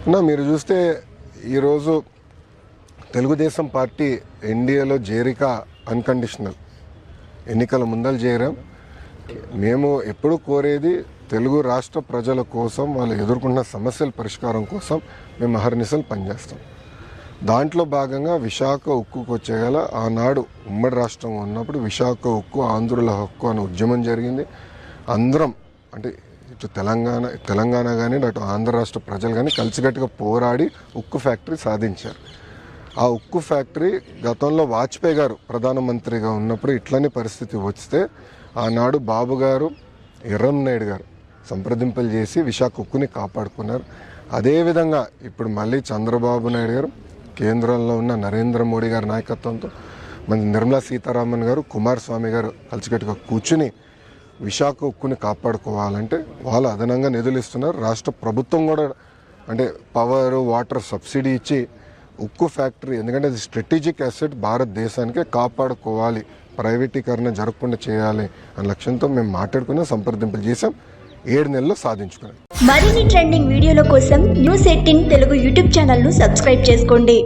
మీరు చూస్తే ఈరోజు తెలుగుదేశం పార్టీ ఎన్డీఏలో చేరిక అన్కండిషనల్, ఎన్నికల ముందర చేరాం. మేము ఎప్పుడు కోరేది తెలుగు రాష్ట్ర ప్రజల కోసం, వాళ్ళు ఎదుర్కొన్న సమస్యల పరిష్కారం కోసం మేము అహర్నిశలు పనిచేస్తాం. దాంట్లో భాగంగా విశాఖ ఉక్కుకు వచ్చేయాల. ఆనాడు ఉమ్మడి రాష్ట్రం ఉన్నప్పుడు విశాఖ ఉక్కు ఆంధ్రుల హక్కు అనే ఉద్యమం జరిగింది. అందరం అంటే ఇటు తెలంగాణ కానీ అటు ఆంధ్ర రాష్ట్ర ప్రజలు కానీ కలిసికట్టుగా పోరాడి ఉక్కు ఫ్యాక్టరీ సాధించారు. ఆ ఉక్కు ఫ్యాక్టరీ గతంలో వాజ్పేయి గారు ప్రధానమంత్రిగా ఉన్నప్పుడు ఇట్లనే పరిస్థితి వస్తే ఆనాడు బాబు గారు, ఎర్రంనాయుడు గారు సంప్రదింపులు చేసి విశాఖ ఉక్కుని కాపాడుకున్నారు. అదేవిధంగా ఇప్పుడు మళ్ళీ చంద్రబాబు నాయుడు గారు, కేంద్రంలో ఉన్న నరేంద్ర మోడీ గారి నాయకత్వంతో మన నిర్మలా సీతారామన్ గారు, కుమారస్వామి గారు కలిసికట్టుగా కూర్చుని విశాఖ ఉక్కుని కాపాడుకోవాలంటే వాళ్ళు అదనంగా నిధులు ఇస్తున్నారు. రాష్ట్ర ప్రభుత్వం కూడా అంటే పవర్, వాటర్ సబ్సిడీ ఇచ్చి ఉక్కు ఫ్యాక్టరీ, ఎందుకంటే అది స్ట్రాటజిక్ అసెట్, భారతదేశానికే కాపాడుకోవాలి, ప్రైవేటీకరణ జరగకుండా చేయాలి అనే లక్ష్యంతో మేము మాట్లాడుకుని సంప్రదింపులు చేసాం. 7 నెలల్లో సాధించుకున్నాం. మరిన్ని ట్రెండింగ్ వీడియోల కోసం న్యూస్ 18 తెలుగు యూట్యూబ్ ఛానల్ను సబ్స్క్రైబ్ చేసుకోండి.